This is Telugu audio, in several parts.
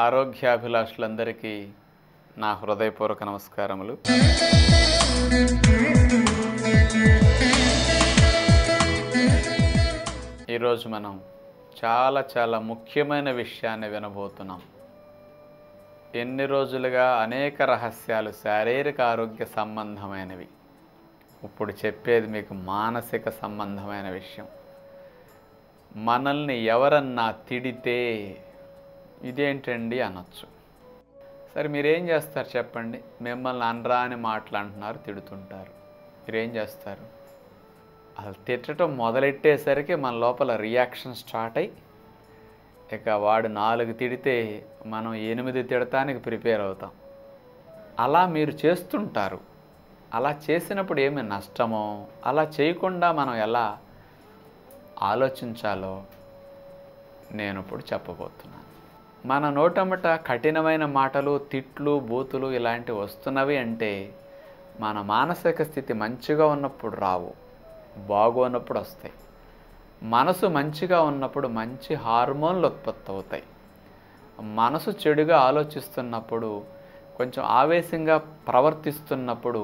ఆరోగ్యాభిలాషులందరికీ నా హృదయపూర్వక నమస్కారములు. ఈరోజు మనం చాలా ముఖ్యమైన విషయాన్ని వినబోతున్నాం. ఎన్ని రోజులుగా అనేక రహస్యాలు శారీరక ఆరోగ్య సంబంధమైనవి. ఇప్పుడు చెప్పేది మీకు మానసిక సంబంధమైన విషయం. మనల్ని ఎవరన్నా తిడితే ఇదేంటండి అనొచ్చు. సరే, మీరేం చేస్తారు చెప్పండి? మిమ్మల్ని అనరా అని మాట్లాడుతున్నారు, తిడుతుంటారు. మీరేం చేస్తారు? అసలు తిట్టడం మొదలెట్టేసరికి మన లోపల రియాక్షన్ స్టార్ట్ అయ్యి ఇక వాడు 4 తిడితే మనం 8 తిడటానికి ప్రిపేర్ అవుతాం. అలా మీరు చేస్తుంటారు. అలా చేసినప్పుడు ఏమి నష్టమో, అలా చేయకుండా మనం ఎలా ఆలోచించాలో నేను ఇప్పుడు చెప్పబోతున్నాను. మన నోటమ్మట కఠినమైన మాటలు, తిట్లు, బూతులు ఇలాంటివి వస్తున్నవి అంటే మన మానసిక స్థితి మంచిగా ఉన్నప్పుడు రావు, బాగోనప్పుడు వస్తాయి. మనసు మంచిగా ఉన్నప్పుడు మంచి హార్మోన్లు ఉత్పత్తి అవుతాయి. మనసు చెడుగా ఆలోచిస్తున్నప్పుడు, కొంచెం ఆవేశంగా ప్రవర్తిస్తున్నప్పుడు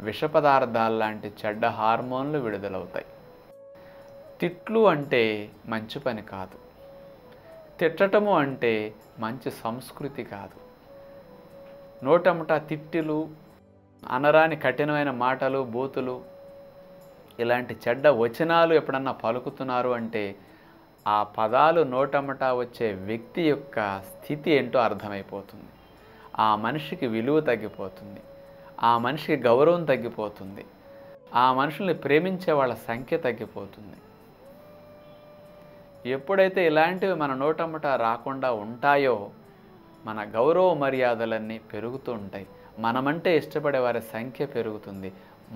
విష పదార్థాలు లాంటి చెడ్డ హార్మోన్లు విడుదలవుతాయి. తిట్లు అంటే మంచి పని కాదు. తిట్టటము అంటే మంచి సంస్కృతి కాదు. నోటముట తిట్టులు, అనరాని కఠినమైన మాటలు, బూతులు ఇలాంటి చెడ్డ వచనాలు ఎప్పుడన్నా పలుకుతున్నారు అంటే ఆ పదాలు నోటమ్మట వచ్చే వ్యక్తి యొక్క స్థితి ఏంటో అర్థమైపోతుంది. ఆ మనిషికి విలువ తగ్గిపోతుంది, ఆ మనిషికి గౌరవం తగ్గిపోతుంది, ఆ మనుషుల్ని ప్రేమించే వాళ్ళ సంఖ్య తగ్గిపోతుంది. ఎప్పుడైతే ఇలాంటివి మన నోటమ్మట రాకుండా ఉంటాయో మన గౌరవ మర్యాదలన్నీ పెరుగుతూ ఉంటాయి. మనమంటే ఇష్టపడే వారి సంఖ్య పెరుగుతుంది.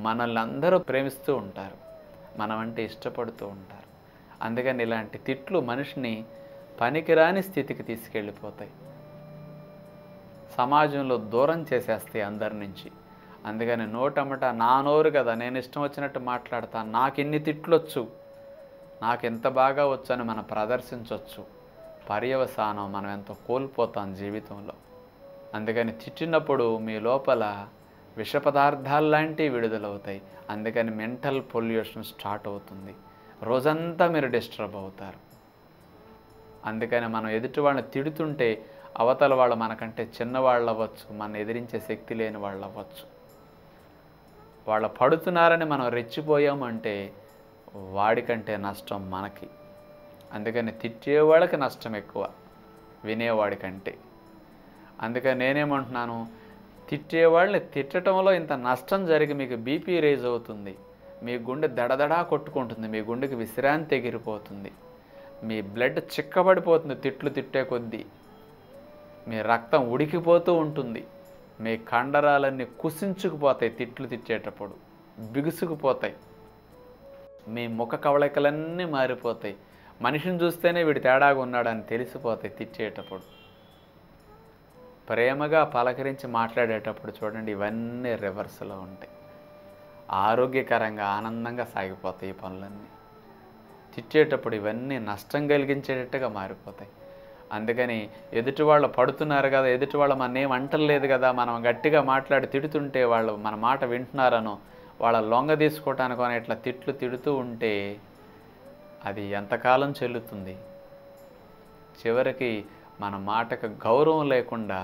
మనల్ని అందరూ ప్రేమిస్తూ ఉంటారు, మనమంటే ఇష్టపడుతూ ఉంటారు. అందుకని ఇలాంటి తిట్లు మనిషిని పనికిరాని స్థితికి తీసుకెళ్ళిపోతాయి, సమాజంలో దూరం చేసేస్తాయి అందరి నుంచి. అందుకని నోటమ్మట నా నోరు కదా, నేను ఇష్టం వచ్చినట్టు మాట్లాడతాను, నాకు ఇన్ని తిట్లొచ్చు, నాకు ఎంత బాగా వచ్చు అని మనం ప్రదర్శించవచ్చు. పర్యవసానం మనం ఎంతో కోల్పోతాం జీవితంలో. అందుకని తిట్టినప్పుడు మీ లోపల విష పదార్థాలు లాంటివి విడుదలవుతాయి. అందుకని మెంటల్ పొల్యూషన్ స్టార్ట్ అవుతుంది. రోజంతా మీరు డిస్టర్బ్ అవుతారు. అందుకని మనం ఎదుటి వాళ్ళని తిడుతుంటే అవతల వాళ్ళు మనకంటే చిన్నవాళ్ళు అవ్వచ్చు, మన ఎదిరించే శక్తి లేని వాళ్ళు అవ్వచ్చు. వాళ్ళు పడుతున్నారని మనం రెచ్చిపోయామంటే వాడికంటే నష్టం మనకి. అందుకని తిట్టేవాళ్ళకి నష్టం ఎక్కువ వినేవాడికంటే. అందుకని నేనేమంటున్నాను, తిట్టేవాళ్ళని తిట్టడంలో ఇంత నష్టం జరిగి మీకు బీపీ రేజ్ అవుతుంది, మీ గుండె దడదడా కొట్టుకుంటుంది, మీ గుండెకి విశ్రాంతి ఎగిరిపోతుంది, మీ బ్లడ్ చిక్కబడిపోతుంది తిట్లు తిట్టే కొద్దీ, మీ రక్తం ఉడికిపోతూ ఉంటుంది, మీ కండరాలన్నీ కుసించుకుపోతాయి, తిట్లు తిట్టేటప్పుడు బిగుసుకుపోతాయి, మీ ముఖ కవళికలన్నీ మారిపోతాయి, మనిషిని చూస్తేనే వీడు తేడాగా ఉన్నాడని తెలిసిపోతాయి. తిట్టేటప్పుడు ప్రేమగా పలకరించి మాట్లాడేటప్పుడు చూడండి ఇవన్నీ రివర్స్లో ఉంటాయి. ఆరోగ్యకరంగా ఆనందంగా సాగిపోతాయి ఈ పనులన్నీ. తిట్టేటప్పుడు ఇవన్నీ నష్టం కలిగించేటట్టుగా మారిపోతాయి. అందుకని ఎదుటి వాళ్ళు పడుతున్నారు కదా, ఎదుటి వాళ్ళు మన ఏం అంటలేదు కదా, మనం గట్టిగా మాట్లాడి తిడుతుంటే వాళ్ళు మన మాట వింటున్నారనో, వాళ్ళ లొంగ తీసుకోవటానికో ఇట్లా తిట్లు తిడుతూ ఉంటే అది ఎంతకాలం చెల్లుతుంది? చివరికి మన మాటకు గౌరవం లేకుండా,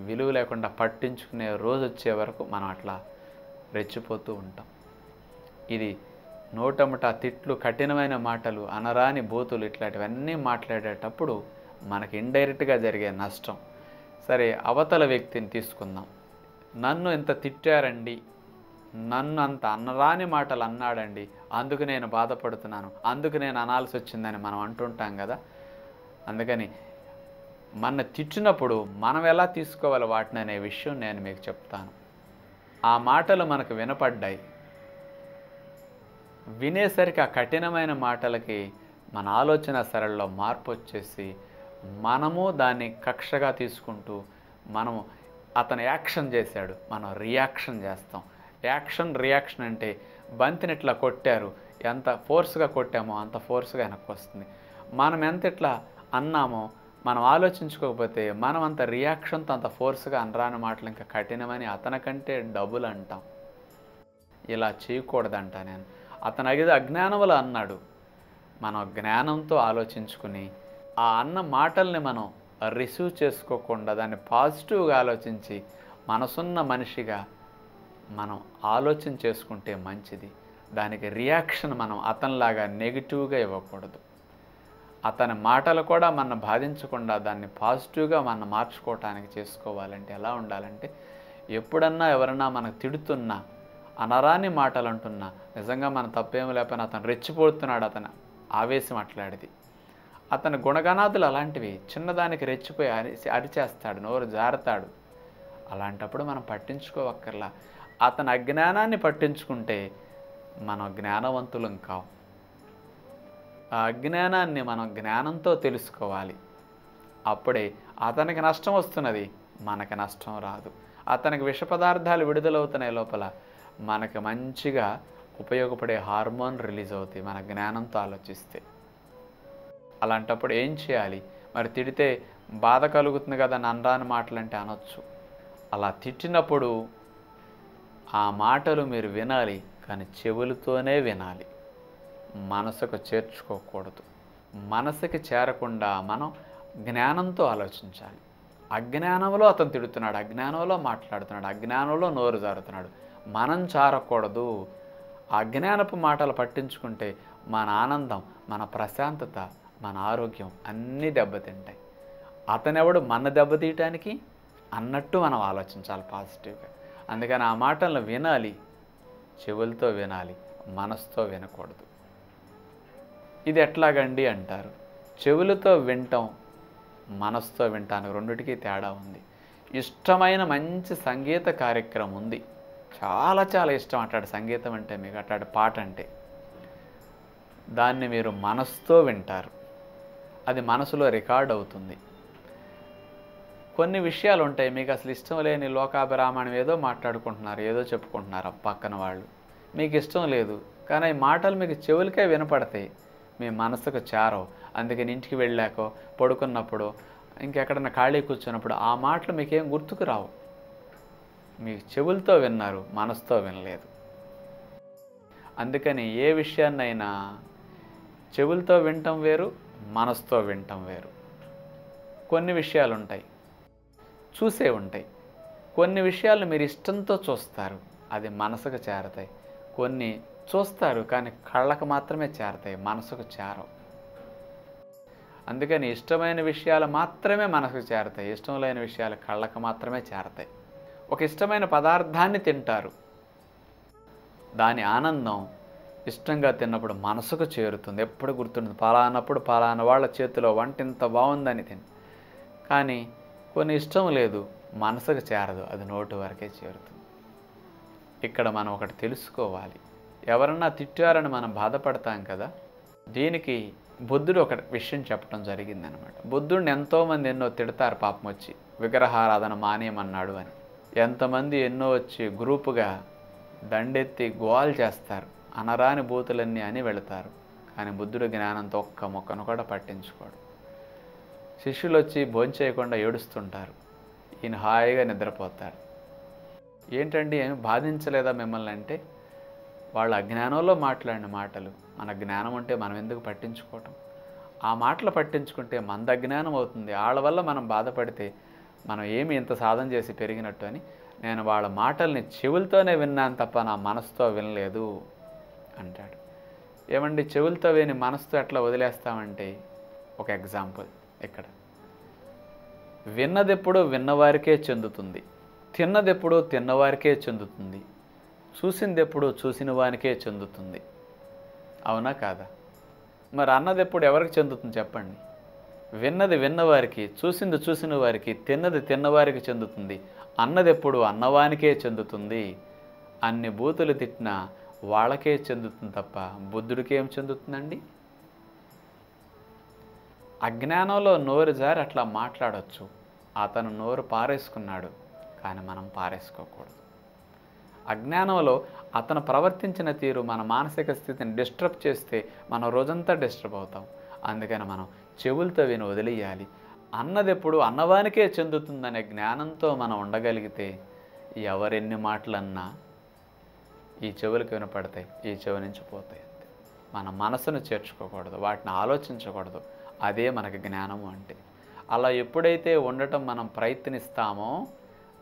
విలువ లేకుండా పట్టించుకునే రోజు వచ్చే వరకు మనం అట్లా రెచ్చిపోతూ ఉంటాం. ఇది నోటముట తిట్లు, కఠినమైన మాటలు, అనరాని బూతులు ఇట్లాంటివన్నీ మాట్లాడేటప్పుడు మనకి ఇండైరెక్ట్గా జరిగే నష్టం. సరే, అవతల వ్యక్తిని తీసుకుందాం. నన్ను ఇంత తిట్టారండి, నన్ను అంత అనరాని మాటలు అన్నాడండి, అందుకు నేను బాధపడుతున్నాను, అందుకు నేను అనాల్సి వచ్చిందని మనం అంటుంటాం కదా. అందుకని మన తిట్టినప్పుడు మనం ఎలా తీసుకోవాలి వాటిని అనే విషయం నేను మీకు చెప్తాను. ఆ మాటలు మనకు వినపడ్డాయి, వినేసరికి ఆ కఠినమైన మాటలకి మన ఆలోచన సరళిలో మార్పు వచ్చేసి మనము దాన్ని కక్షగా తీసుకుంటూ మనము అతను యాక్షన్ చేశాడు, మనం రియాక్షన్ చేస్తాం. రియాక్షన్ అంటే బంతిని ఇట్లా కొట్టారు, ఎంత ఫోర్స్గా కొట్టామో అంత ఫోర్స్గా వెనక్కి వస్తుంది. మనం ఎంత ఇట్లా అన్నామో మనం ఆలోచించుకోకపోతే మనం అంత రియాక్షన్తో అంత ఫోర్స్గా అనరాని మాటలు ఇంకా కఠినమని అతనికంటే డబుల్ అంటాం. ఇలా చేయకూడదంట నేను. అతను అడిగేది అజ్ఞానంలో అన్నాడు. మనం జ్ఞానంతో ఆలోచించుకుని ఆ అన్న మాటల్ని మనం రిసీవ్ చేసుకోకుండా దాన్ని పాజిటివ్గా ఆలోచించి మనసున్న మనిషిగా మనం ఆలోచన చేసుకుంటే మంచిది. దానికి రియాక్షన్ మనం అతనిలాగా నెగిటివ్గా ఇవ్వకూడదు. అతని మాటలు కూడా మన బాధించకుండా దాన్ని పాజిటివ్గా మనం మార్చుకోవటానికి చేసుకోవాలంటే ఎలా ఉండాలంటే, ఎప్పుడన్నా ఎవరన్నా మనకు తిడుతున్నా, అనరాని మాటలు అంటున్నా, నిజంగా మన తప్పేమీ లేకపోయినా అతను రెచ్చిపోతున్నాడు, అతను ఆవేశం అట్లాడిది, అతని గుణగణాదులు అలాంటివి, చిన్నదానికి రెచ్చిపోయి అరిచేస్తాడు, నోరు జారుతాడు. అలాంటప్పుడు మనం పట్టించుకోవక్కర్లా. అతని అజ్ఞానాన్ని పట్టించుకుంటే మనం జ్ఞానవంతులం కావు. ఆ అజ్ఞానాన్ని మనం జ్ఞానంతో తెలుసుకోవాలి. అప్పుడే అతనికి నష్టం వస్తున్నది, మనకి నష్టం రాదు. అతనికి విష పదార్థాలు విడుదలవుతున్నాయి లోపల, మనకి మంచిగా ఉపయోగపడే హార్మోన్ రిలీజ్ అవుతాయి మన జ్ఞానంతో ఆలోచిస్తే. అలాంటప్పుడు ఏం చేయాలి? మరి తిడితే బాధ కలుగుతుంది కదా అనరాని మాటలంటే అనొచ్చు. అలా తిట్టినప్పుడు ఆ మాటలు మీరు వినాలి, కానీ చెవులతోనే వినాలి, మనసుకు చేర్చుకోకూడదు. మనసుకి చేరకుండా మనం జ్ఞానంతో ఆలోచించాలి. అజ్ఞానంలో అతను తిడుతున్నాడు, అజ్ఞానంలో మాట్లాడుతున్నాడు, అజ్ఞానంలో నోరు జారుతున్నాడు, మనం చారకూడదు. అజ్ఞానపు మాటలు పట్టించుకుంటే మన ఆనందం, మన ప్రశాంతత, మన ఆరోగ్యం అన్నీ దెబ్బతింటాయి. అతనెవడు మన దెబ్బతీయటానికి అన్నట్టు మనం ఆలోచించాలి పాజిటివ్గా. అందుకని ఆ మాటలను వినాలి, చెవులతో వినాలి, మనసుతో వినకూడదు. ఇది ఎట్లాగండి అంటారు. చెవులతో వినటం, మనసుతో వినటానికి రెండిటికి తేడా ఉంది. ఇష్టమైన మంచి సంగీత కార్యక్రమం ఉంది, చాలా చాలా ఇష్టం అట్లాంటి సంగీతం అంటే మీకు, అట్లాంటి పాట అంటే, దాన్ని మీరు మనసుతో వింటారు, అది మనసులో రికార్డ్ అవుతుంది. కొన్ని విషయాలు ఉంటాయి మీకు అసలు ఇష్టం లేని లోకాభిరామాణం, ఏదో మాట్లాడుకుంటున్నారు, ఏదో చెప్పుకుంటున్నారు పక్కన వాళ్ళు, మీకు ఇష్టం లేదు, కానీ ఈ మాటలు మీకు చెవులకే వినపడతాయి, మీ మనసుకు చేరవు. అందుకని ఇంటికి వెళ్ళాకో, పడుకున్నప్పుడు, ఇంకెక్కడన్నా ఖాళీ కూర్చున్నప్పుడు ఆ మాటలు మీకేం గుర్తుకు రావు. మీ చెవులతో విన్నారు, మనసుతో వినలేదు. అందుకని ఏ విషయాన్నైనా చెవులతో వినటం వేరు, మనసుతో వినటం వేరు. కొన్ని విషయాలు ఉంటాయి, చూసే ఉంటాయి. కొన్ని విషయాలు మీరు ఇష్టంతో చూస్తారు, అది మనసుకు చేరతాయి. కొన్ని చూస్తారు కానీ కళ్ళకు మాత్రమే చేరతాయి, మనసుకు చేరవు. అందుకని ఇష్టమైన విషయాలు మాత్రమే మనసుకు చేరతాయి, ఇష్టం లేని విషయాలు కళ్ళకు మాత్రమే చేరతాయి. ఒక ఇష్టమైన పదార్థాన్ని తింటారు, దాని ఆనందం ఇష్టంగా తిన్నప్పుడు మనసుకు చేరుతుంది, ఎప్పుడు గుర్తుంటుంది. పలానప్పుడు పలానా వాళ్ళ చేతిలో వంట ఇంత బాగుందని తిని. కానీ కొన్ని ఇష్టం లేదు, మనసుకు చేరదు, అది నోటి వరకే చేరుతుంది. ఇక్కడ మనం ఒకటి తెలుసుకోవాలి. ఎవరన్నా తిట్టారని మనం బాధపడతాం కదా, దీనికి బుద్ధుడు ఒక విషయం చెప్పడం జరిగిందనమాట. బుద్ధుడిని ఎంతోమంది ఎన్నో తిడతారు పాపం వచ్చి, విగ్రహారాధన మానేయమన్నాడు అని. ఎంతమంది ఎన్నో వచ్చి గ్రూపుగా దండెత్తి గోల్ చేస్తారు, అనరాని బూతులన్నీ అని వెళతారు. కానీ బుద్ధుడు జ్ఞానంతో ఒక్క మొక్కను కూడా పట్టించుకోడు. శిష్యులు వచ్చి భోంచేయకుండా ఏడుస్తుంటారు, ఈయన హాయిగా నిద్రపోతాడు. ఏంటండి ఏమి బాధించలేదా మిమ్మల్ని అంటే, వాళ్ళ అజ్ఞానంలో మాట్లాడిన మాటలు, మన జ్ఞానం ఉంటే మనం ఎందుకు పట్టించుకోవటం? ఆ మాటలు పట్టించుకుంటే మనది అజ్ఞానం అవుతుంది. వాళ్ళ వల్ల మనం బాధపడితే మనం ఏమి ఇంత సాధన చేసి పెరిగినట్టు అని, నేను వాళ్ళ మాటల్ని చెవులతోనే విన్నాను తప్ప నా మనసుతో వినలేదు అంటాడు. ఏమండి చెవులతో విని మనసుతో ఎట్లా వదిలేస్తామంటే, ఒక ఎగ్జాంపుల్ ఇక్కడ, విన్నదెప్పుడు విన్నవారికే చెందుతుంది, తిన్నదెప్పుడు తిన్నవారికే చెందుతుంది, చూసిందెప్పుడు చూసిన వానికే చెందుతుంది. అవునా కాదా? మరి అన్నదెప్పుడు ఎవరికి చెందుతుంది చెప్పండి? విన్నది విన్నవారికి, చూసింది చూసిన వారికి, తిన్నది తిన్నవారికి చెందుతుంది. అన్నదెప్పుడు అన్నవానికే చెందుతుంది. అన్ని బూతులు తిట్టినా వాళ్ళకే చెందుతుంది తప్ప బుద్ధుడికి ఏం చెందుతుందండి? అజ్ఞానంలో నోరు జారి అట్లా మాట్లాడవచ్చు. అతను నోరు పారేసుకున్నాడు, కానీ మనం పారేసుకోకూడదు. అజ్ఞానంలో అతను ప్రవర్తించిన తీరు మన మానసిక స్థితిని డిస్టర్బ్ చేస్తే మనం రోజంతా డిస్టర్బ్ అవుతాం. అందుకని మనం చెవులతో విని వదిలేయాలి. అన్నది ఎప్పుడు అన్నవానికే చెందుతుందనే జ్ఞానంతో మనం ఉండగలిగితే ఎవరెన్ని మాటలన్నా ఈ చెవులకు వినపడతాయి, ఈ చెవి నుంచి పోతాయి. అంతే. మన మనసును చేర్చుకోకూడదు, వాటిని ఆలోచించకూడదు. అదే మనకి జ్ఞానము అంటే. అలా ఎప్పుడైతే ఉండటం మనం ప్రయత్నిస్తామో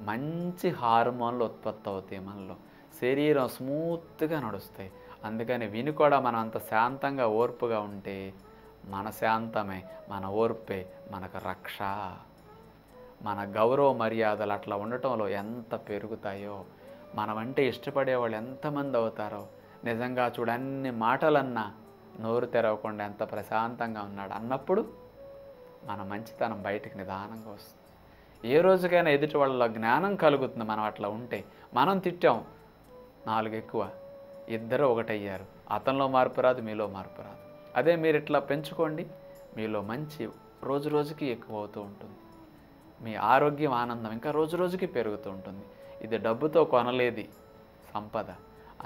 మంచి హార్మోన్లు ఉత్పత్తి అవుతాయి మనలో, శరీరం స్మూత్గా నడుస్తాయి. అందుకని విని కూడా మనం అంత శాంతంగా ఓర్పుగా ఉంటే మన శాంతమే, మన ఓర్పే మనకు రక్ష. మన గౌరవ మర్యాదలు అట్లా ఉండటంలో ఎంత పెరుగుతాయో, మనమంటే ఇష్టపడేవాళ్ళు ఎంతమంది అవుతారో. నిజంగా చూడు, అన్ని మాటలన్నా నోరు తెరవకుండా ఎంత ప్రశాంతంగా ఉన్నాడు అన్నప్పుడు మన మంచితనం బయటికి నిదానంగా వస్తుంది. ఏ రోజుకైనా ఎదుటి వాళ్ళ జ్ఞానం కలుగుతుంది మనం అట్లా ఉంటే. మనం తిట్టాం 4 ఎక్కువ, ఇద్దరు ఒకటయ్యారు. అతనిలో మార్పు రాదు, మీలో మార్పు రాదు. అదే మీరు ఇట్లా పెంచుకోండి, మీలో మంచి రోజు రోజుకి ఎక్కువ అవుతూ ఉంటుంది. మీ ఆరోగ్యం, ఆనందం ఇంకా రోజు రోజుకి పెరుగుతూ ఉంటుంది. ఇది డబ్బుతో కొనలేది సంపద.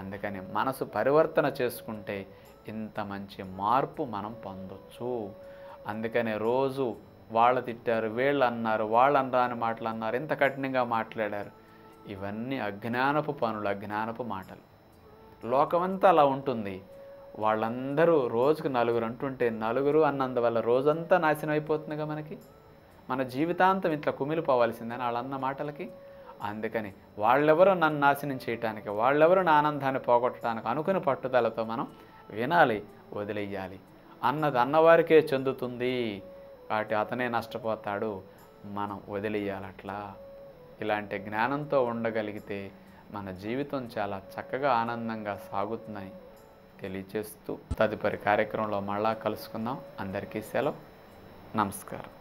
అందుకని మనసు పరివర్తన చేసుకుంటే ఇంత మంచి మార్పు మనం పొందొచ్చు. అందుకనే రోజు వాళ్ళు తిట్టారు, వీళ్ళు అన్నారు, వాళ్ళు అనరాని మాటలు అన్నారు, ఇంత కఠినంగా మాట్లాడారు, ఇవన్నీ అజ్ఞానపు పనులు, అజ్ఞానపు మాటలు. లోకమంతా అలా ఉంటుంది. వాళ్ళందరూ రోజుకు 4 అంటుంటే 4 అన్నందువల్ల రోజంతా నాశనం అయిపోతుందిగా మనకి. మన జీవితాంతం ఇట్లా కుమిలిపోవాల్సిందని వాళ్ళన్న మాటలకి. అందుకని వాళ్ళెవరో నన్ను నాశనం చేయటానికి, వాళ్ళెవరో నా ఆనందాన్ని పోగొట్టడానికి అనుకుని పట్టుదలతో మనం వినాలి, వదిలేయాలి. అన్నది అన్నవారికే చెందుతుంది కాబట్టి అతనే నష్టపోతాడు, మనం వదిలేయాలి. అట్లా ఇలాంటి జ్ఞానంతో ఉండగలిగితే మన జీవితం చాలా చక్కగా ఆనందంగా సాగుతుందని తెలియచేస్తూ తదుపరి కార్యక్రమంలో మళ్ళా కలుసుకుందాం. అందరికీ సెలవు. నమస్కారం.